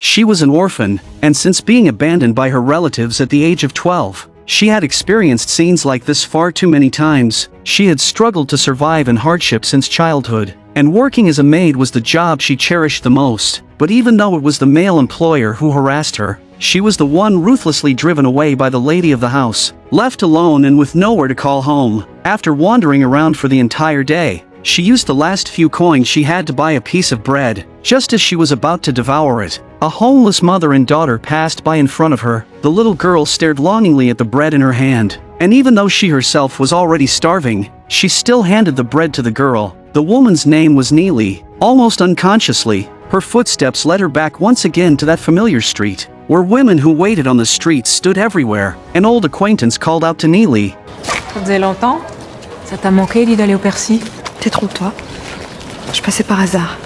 She was an orphan, and since being abandoned by her relatives at the age of 12, she had experienced scenes like this far too many times. She had struggled to survive in hardship since childhood, and working as a maid was the job she cherished the most. But even though it was the male employer who harassed her, she was the one ruthlessly driven away by the lady of the house. Left alone and with nowhere to call home, after wandering around for the entire day, she used the last few coins she had to buy a piece of bread. Just as she was about to devour it, a homeless mother and daughter passed by in front of her. The little girl stared longingly at the bread in her hand, and even though she herself was already starving, she still handed the bread to the girl. The woman's name was Nelie. Almost unconsciously, her footsteps led her back once again to that familiar street, where women who waited on the streets stood everywhere. An old acquaintance called out to Nelie. Ça faisait longtemps? Ça t'a manqué l'idée d'aller au Percy? Détrompe-toi. Je passais par hasard.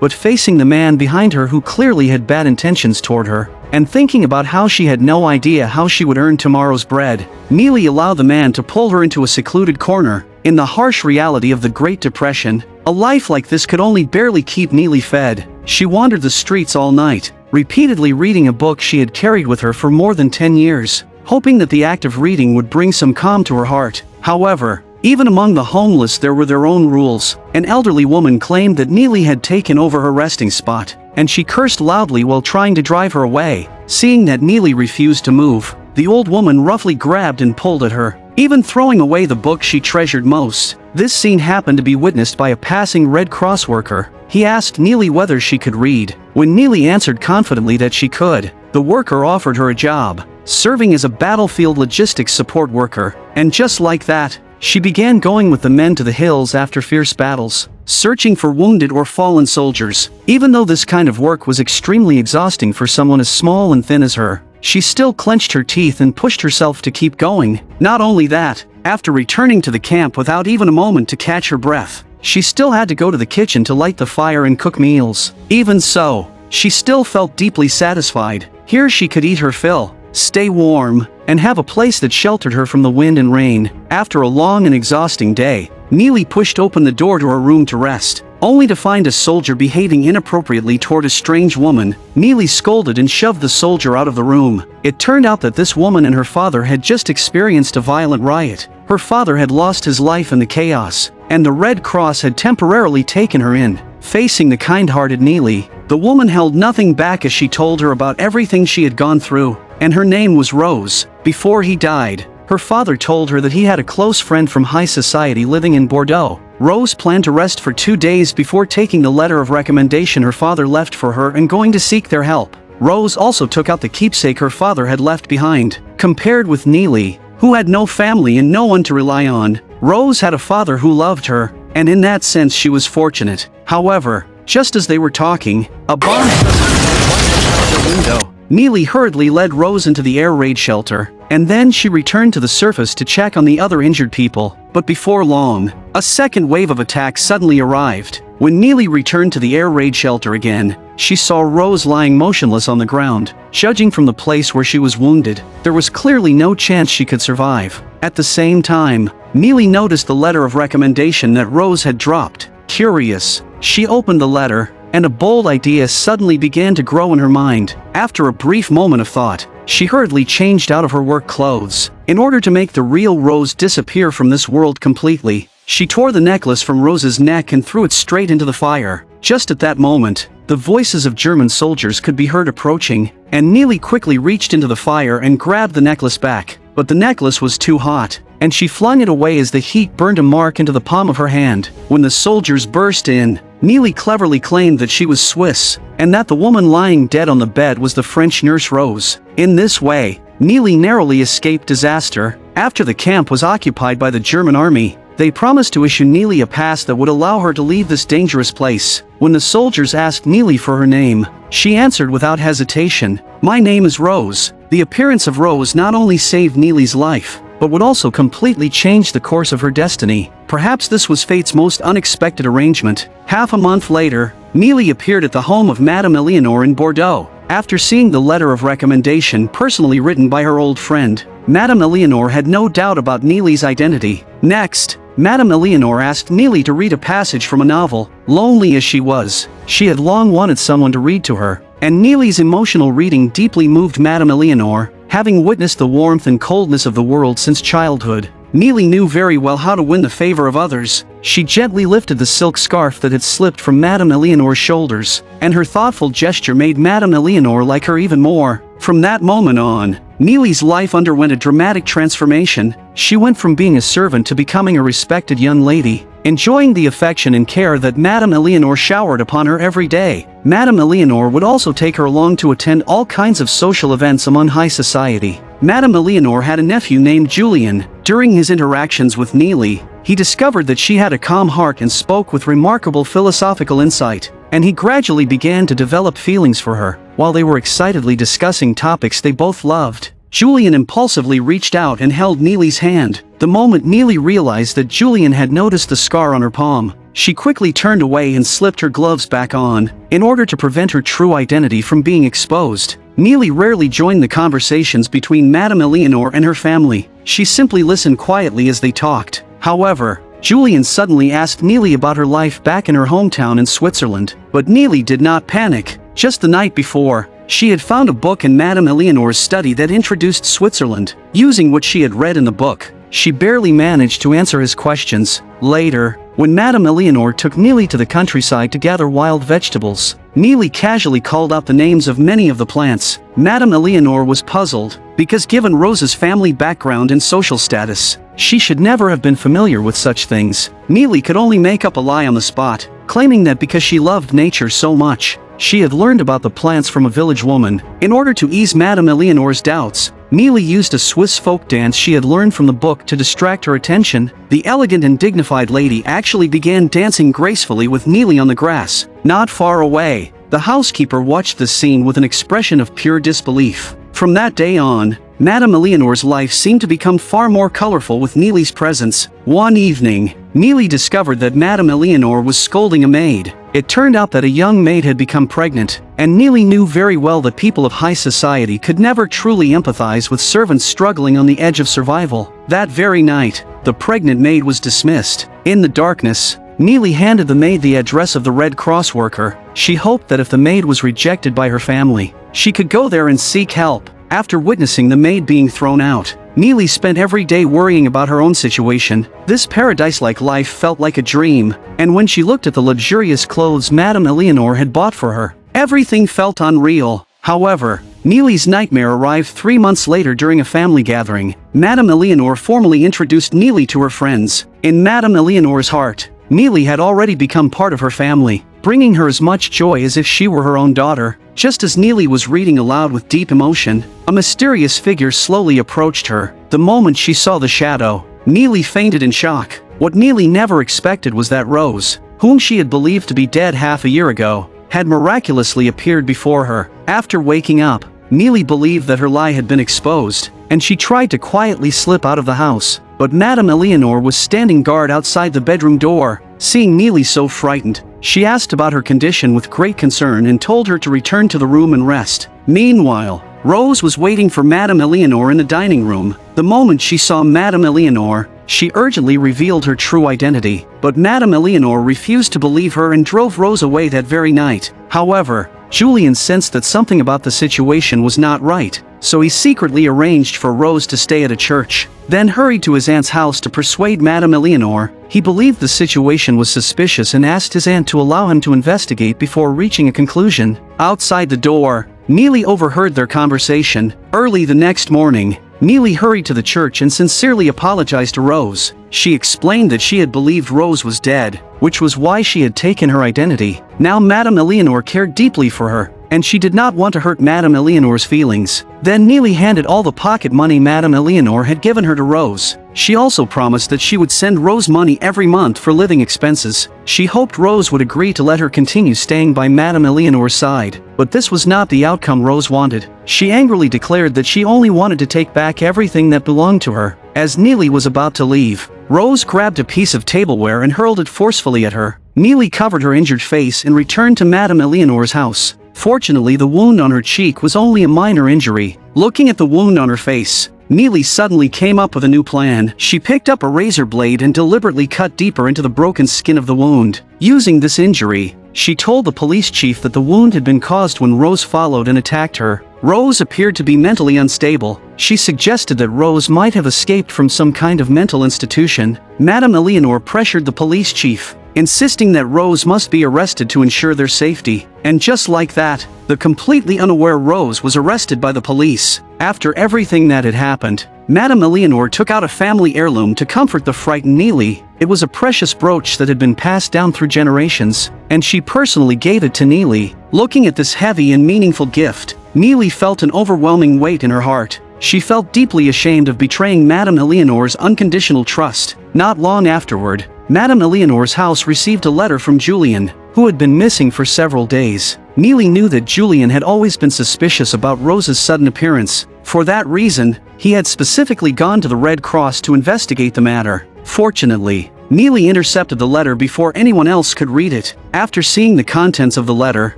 But facing the man behind her who clearly had bad intentions toward her, and thinking about how she had no idea how she would earn tomorrow's bread, Nelie allowed the man to pull her into a secluded corner. In the harsh reality of the Great Depression, a life like this could only barely keep Nelie fed. She wandered the streets all night, repeatedly reading a book she had carried with her for more than 10 years, hoping that the act of reading would bring some calm to her heart. However, even among the homeless there were their own rules. An elderly woman claimed that Nelie had taken over her resting spot, and she cursed loudly while trying to drive her away. Seeing that Nelie refused to move, the old woman roughly grabbed and pulled at her, even throwing away the book she treasured most. This scene happened to be witnessed by a passing Red Cross worker. He asked Nelie whether she could read. When Nelie answered confidently that she could, the worker offered her a job, serving as a battlefield logistics support worker. And just like that, she began going with the men to the hills after fierce battles, searching for wounded or fallen soldiers. Even though this kind of work was extremely exhausting for someone as small and thin as her, she still clenched her teeth and pushed herself to keep going. Not only that, after returning to the camp without even a moment to catch her breath, she still had to go to the kitchen to light the fire and cook meals. Even so, she still felt deeply satisfied. Here she could eat her fill, stay warm, and have a place that sheltered her from the wind and rain. After a long and exhausting day, Nelie pushed open the door to her room to rest, only to find a soldier behaving inappropriately toward a strange woman. Nelie scolded and shoved the soldier out of the room. It turned out that this woman and her father had just experienced a violent riot. Her father had lost his life in the chaos, and the Red Cross had temporarily taken her in. Facing the kind-hearted Nelie, the woman held nothing back as she told her about everything she had gone through. And her name was Rose. Before he died, her father told her that he had a close friend from high society living in Bordeaux. Rose planned to rest for 2 days before taking the letter of recommendation her father left for her and going to seek their help. Rose also took out the keepsake her father had left behind. Compared with Nelie, who had no family and no one to rely on, Rose had a father who loved her, and in that sense she was fortunate. However, just as they were talking, a bomb out the window. Nelie hurriedly led Rose into the air raid shelter, and then she returned to the surface to check on the other injured people. But before long, a second wave of attacks suddenly arrived. When Nelie returned to the air raid shelter again, she saw Rose lying motionless on the ground. Judging from the place where she was wounded, there was clearly no chance she could survive. At the same time, Nelie noticed the letter of recommendation that Rose had dropped. Curious, she opened the letter, and a bold idea suddenly began to grow in her mind. After a brief moment of thought, she hurriedly changed out of her work clothes. In order to make the real Rose disappear from this world completely, she tore the necklace from Rose's neck and threw it straight into the fire. Just at that moment, the voices of German soldiers could be heard approaching, and Nelie quickly reached into the fire and grabbed the necklace back. But the necklace was too hot, and she flung it away as the heat burned a mark into the palm of her hand. When the soldiers burst in, Nelie cleverly claimed that she was Swiss, and that the woman lying dead on the bed was the French nurse Rose. In this way, Nelie narrowly escaped disaster. After the camp was occupied by the German army, they promised to issue Nelie a pass that would allow her to leave this dangerous place. When the soldiers asked Nelie for her name, she answered without hesitation, "My name is Rose." The appearance of Rose not only saved Nelie's life, but would also completely change the course of her destiny. Perhaps this was fate's most unexpected arrangement. Half a month later, Nelie appeared at the home of Madame Eleanor in Bordeaux. After seeing the letter of recommendation personally written by her old friend, Madame Eleanor had no doubt about Nelie's identity. Next, Madame Eleanor asked Nelie to read a passage from a novel. Lonely as she was, she had long wanted someone to read to her. and Nelie's emotional reading deeply moved Madame Eleanor. Having witnessed the warmth and coldness of the world since childhood, Nelie knew very well how to win the favor of others. She gently lifted the silk scarf that had slipped from Madame Eleanor's shoulders, and her thoughtful gesture made Madame Eleanor like her even more. From that moment on, Nelie's life underwent a dramatic transformation. She went from being a servant to becoming a respected young lady, enjoying the affection and care that Madame Eleanor showered upon her every day. Madame Eleanor would also take her along to attend all kinds of social events among high society. Madame Eleanor had a nephew named Julian. During his interactions with Nelie, he discovered that she had a calm heart and spoke with remarkable philosophical insight, and he gradually began to develop feelings for her. While they were excitedly discussing topics they both loved, Julian impulsively reached out and held Nelie's hand. The moment Nelie realized that Julian had noticed the scar on her palm, she quickly turned away and slipped her gloves back on, in order to prevent her true identity from being exposed. Nelie rarely joined the conversations between Madame Eleanor and her family. She simply listened quietly as they talked. However, Julian suddenly asked Nelie about her life back in her hometown in Switzerland. But Nelie did not panic. Just the night before, she had found a book in Madame Eleanor's study that introduced Switzerland. Using what she had read in the book, she barely managed to answer his questions. Later, when Madame Eleanor took Nelie to the countryside to gather wild vegetables, Nelie casually called out the names of many of the plants. Madame Eleanor was puzzled, because given Rose's family background and social status, she should never have been familiar with such things. Nelie could only make up a lie on the spot, claiming that because she loved nature so much, she had learned about the plants from a village woman. In order to ease Madame Eleanor's doubts, Nelie used a Swiss folk dance she had learned from the book to distract her attention. The elegant and dignified lady actually began dancing gracefully with Nelie on the grass. Not far away, the housekeeper watched this scene with an expression of pure disbelief. From that day on, Madame Eleanor's life seemed to become far more colorful with Nelie's presence. One evening, Nelie discovered that Madame Eleanor was scolding a maid. It turned out that a young maid had become pregnant, and Nelie knew very well that people of high society could never truly empathize with servants struggling on the edge of survival. That very night, the pregnant maid was dismissed. In the darkness, Nelie handed the maid the address of the Red Cross worker. She hoped that if the maid was rejected by her family, she could go there and seek help. After witnessing the maid being thrown out, Nelie spent every day worrying about her own situation. This paradise-like life felt like a dream, and when she looked at the luxurious clothes Madame Eleanor had bought for her, everything felt unreal. However, Nelie's nightmare arrived 3 months later during a family gathering. Madame Eleanor formally introduced Nelie to her friends. In Madame Eleanor's heart, Nelie had already become part of her family, bringing her as much joy as if she were her own daughter. Just as Nelie was reading aloud with deep emotion, a mysterious figure slowly approached her. The moment she saw the shadow, Nelie fainted in shock. What Nelie never expected was that Rose, whom she had believed to be dead half a year ago, had miraculously appeared before her. After waking up, Nelie believed that her lie had been exposed, and she tried to quietly slip out of the house. But Madame Eleanor was standing guard outside the bedroom door. Seeing Nelie so frightened, she asked about her condition with great concern and told her to return to the room and rest. Meanwhile, Rose was waiting for Madame Eleanor in the dining room. The moment she saw Madame Eleanor, she urgently revealed her true identity. But Madame Eleanor refused to believe her and drove Rose away that very night. However, Julian sensed that something about the situation was not right, so he secretly arranged for Rose to stay at a church, then hurried to his aunt's house to persuade Madame Eleanor. He believed the situation was suspicious and asked his aunt to allow him to investigate before reaching a conclusion. Outside the door, Nelie overheard their conversation. Early the next morning, Nelie hurried to the church and sincerely apologized to Rose. She explained that she had believed Rose was dead, which was why she had taken her identity. Now Madame Eleanor cared deeply for her, and she did not want to hurt Madame Eleanor's feelings. Then Nelie handed all the pocket money Madame Eleanor had given her to Rose. She also promised that she would send Rose money every month for living expenses. She hoped Rose would agree to let her continue staying by Madame Eleanor's side, but this was not the outcome Rose wanted. She angrily declared that she only wanted to take back everything that belonged to her. As Nelie was about to leave, Rose grabbed a piece of tableware and hurled it forcefully at her. Nelie covered her injured face and returned to Madame Eleanor's house. Fortunately, the wound on her cheek was only a minor injury. Looking at the wound on her face, Nelie suddenly came up with a new plan. She picked up a razor blade and deliberately cut deeper into the broken skin of the wound. Using this injury, She told the police chief that the wound had been caused when Rose followed and attacked her. Rose appeared to be mentally unstable. She suggested that Rose might have escaped from some kind of mental institution. Madame Eleanor pressured the police chief, insisting that Rose must be arrested to ensure their safety. And just like that, the completely unaware Rose was arrested by the police. After everything that had happened, Madame Eleanor took out a family heirloom to comfort the frightened Nelie. It was a precious brooch that had been passed down through generations, and she personally gave it to Nelie. Looking at this heavy and meaningful gift, Nelie felt an overwhelming weight in her heart. She felt deeply ashamed of betraying Madame Eleanor's unconditional trust. Not long afterward, Madame Eleanor's house received a letter from Julian, who had been missing for several days. Nelie knew that Julian had always been suspicious about Rose's sudden appearance. For that reason, he had specifically gone to the Red Cross to investigate the matter. Fortunately, Nelie intercepted the letter before anyone else could read it. After seeing the contents of the letter,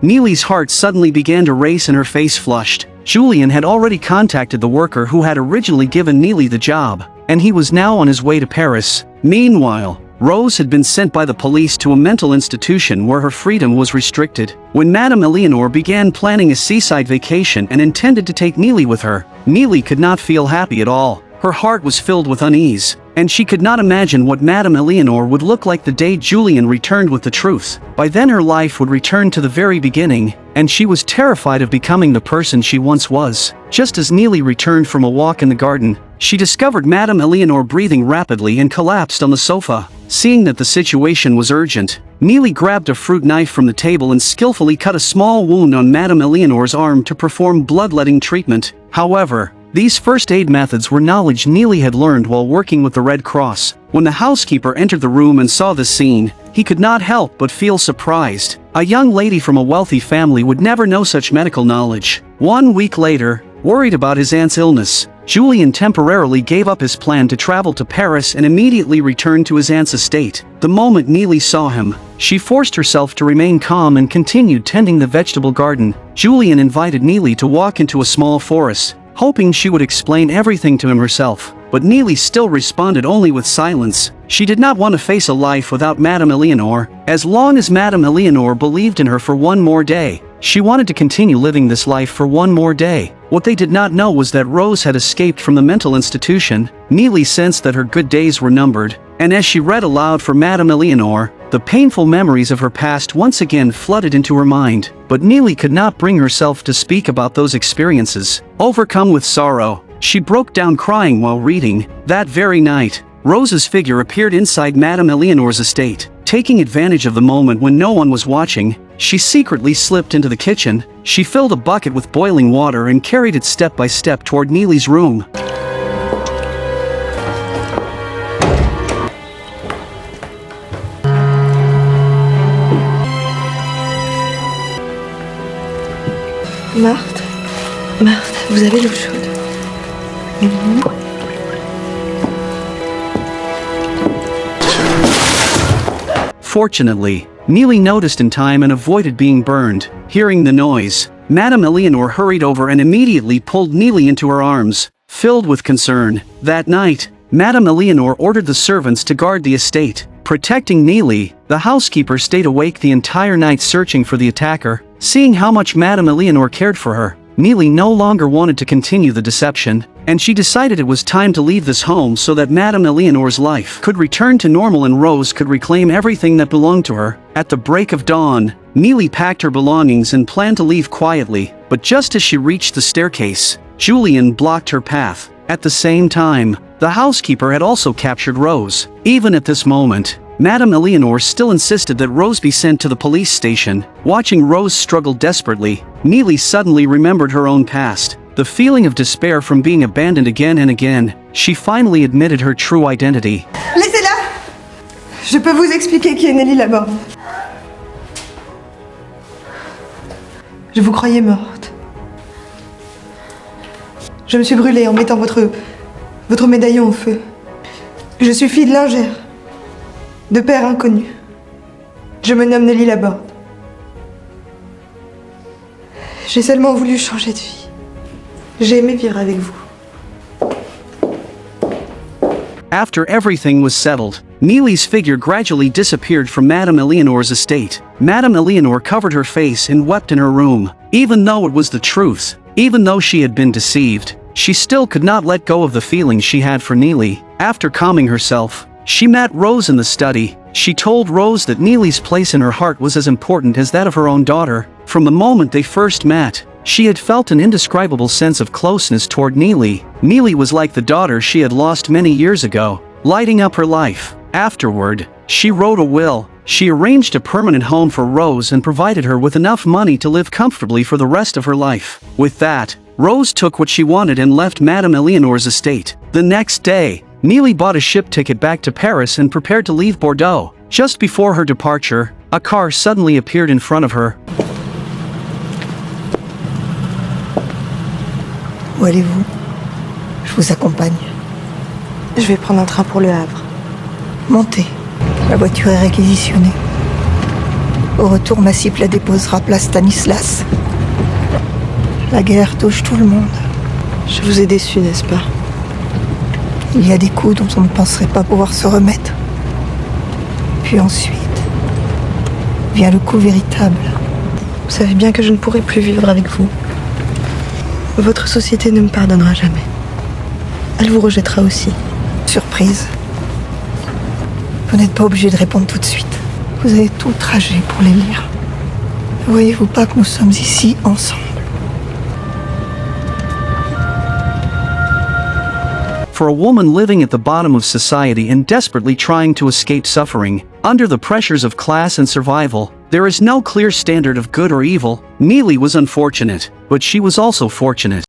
Nelie's heart suddenly began to race and her face flushed. Julian had already contacted the worker who had originally given Nelie the job, and he was now on his way to Paris. Meanwhile, Rose had been sent by the police to a mental institution where her freedom was restricted. When Madame Eleanor began planning a seaside vacation and intended to take Nelie with her, Nelie could not feel happy at all. Her heart was filled with unease, and she could not imagine what Madame Eleanor would look like the day Julian returned with the truth. By then her life would return to the very beginning, and she was terrified of becoming the person she once was. Just as Nelie returned from a walk in the garden, she discovered Madame Eleanor breathing rapidly and collapsed on the sofa. Seeing that the situation was urgent, Nelie grabbed a fruit knife from the table and skillfully cut a small wound on Madame Eleanor's arm to perform bloodletting treatment. However, these first aid methods were knowledge Nelie had learned while working with the Red Cross. When the housekeeper entered the room and saw the scene, he could not help but feel surprised. A young lady from a wealthy family would never know such medical knowledge. 1 week later, worried about his aunt's illness, Julian temporarily gave up his plan to travel to Paris and immediately returned to his aunt's estate. The moment Nelie saw him, she forced herself to remain calm and continued tending the vegetable garden. Julian invited Nelie to walk into a small forest, hoping she would explain everything to him herself. But Nelie still responded only with silence. She did not want to face a life without Madame Eleanor. As long as Madame Eleanor believed in her for one more day, she wanted to continue living this life for one more day. What they did not know was that Rose had escaped from the mental institution. Nelie sensed that her good days were numbered, and as she read aloud for Madame Eleanor, the painful memories of her past once again flooded into her mind. But Nelie could not bring herself to speak about those experiences. Overcome with sorrow, she broke down crying while reading. That very night, Rose's figure appeared inside Madame Eleanor's estate. Taking advantage of the moment when no one was watching, she secretly slipped into the kitchen. She filled a bucket with boiling water and carried it step by step toward Nelie's room. Marthe, Marthe, vous avez l'eau chaude. Fortunately, Nelie noticed in time and avoided being burned. Hearing the noise, Madame Eleanor hurried over and immediately pulled Nelie into her arms, filled with concern. That night, Madame Eleanor ordered the servants to guard the estate. Protecting Nelie, the housekeeper stayed awake the entire night searching for the attacker. Seeing how much Madame Eleanor cared for her, Nelie no longer wanted to continue the deception, and she decided it was time to leave this home so that Madame Eleanor's life could return to normal and Rose could reclaim everything that belonged to her. At the break of dawn, Nelie packed her belongings and planned to leave quietly, but just as she reached the staircase, Julian blocked her path. At the same time, the housekeeper had also captured Rose. Even at this moment, Madame Eleanor still insisted that Rose be sent to the police station. Watching Rose struggle desperately, Nelie suddenly remembered her own past. The feeling of despair from being abandoned again and again, she finally admitted her true identity. Laissez-la! Je peux vous expliquer qui est Nelie là-bas. Je vous croyais morte. Je me suis brûlée en mettant votre médaillon au feu. Je suis fille de lingère, de père inconnu. Je me nomme Nelie Laborde. J'ai seulement voulu changer de vie. J'ai aimé vivre avec vous. After everything was settled, Nelie's figure gradually disappeared from Madame Eleanor's estate. Madame Eleanor covered her face and wept in her room. Even though it was the truth, even though she had been deceived, she still could not let go of the feelings she had for Nelie. After calming herself, she met Rose in the study. She told Rose that Nelie's place in her heart was as important as that of her own daughter. From the moment they first met, she had felt an indescribable sense of closeness toward Nelie. Nelie was like the daughter she had lost many years ago, lighting up her life. Afterward, she wrote a will. She arranged a permanent home for Rose and provided her with enough money to live comfortably for the rest of her life. With that, Rose took what she wanted and left Madame Eleanor's estate. The next day, Nelie bought a ship ticket back to Paris and prepared to leave Bordeaux. Just before her departure, a car suddenly appeared in front of her. Où allez-vous? Je vous accompagne. Je vais prendre un train pour Le Havre. Montez. La voiture est réquisitionnée. Au retour, Massip la déposera place Stanislas. La guerre touche tout le monde. Je vous ai déçu, n'est-ce pas? Il y a des coups dont on ne penserait pas pouvoir se remettre. Puis ensuite, vient le coup véritable. Vous savez bien que je ne pourrai plus vivre avec vous. Votre société ne me pardonnera jamais. Elle vous rejettera aussi. Surprise. Vous n'êtes pas obligé de répondre tout de suite. Vous avez tout le trajet pour les lire. Ne voyez-vous pas que nous sommes ici ensemble? For a woman living at the bottom of society and desperately trying to escape suffering, under the pressures of class and survival, there is no clear standard of good or evil. Nelie was unfortunate, but she was also fortunate.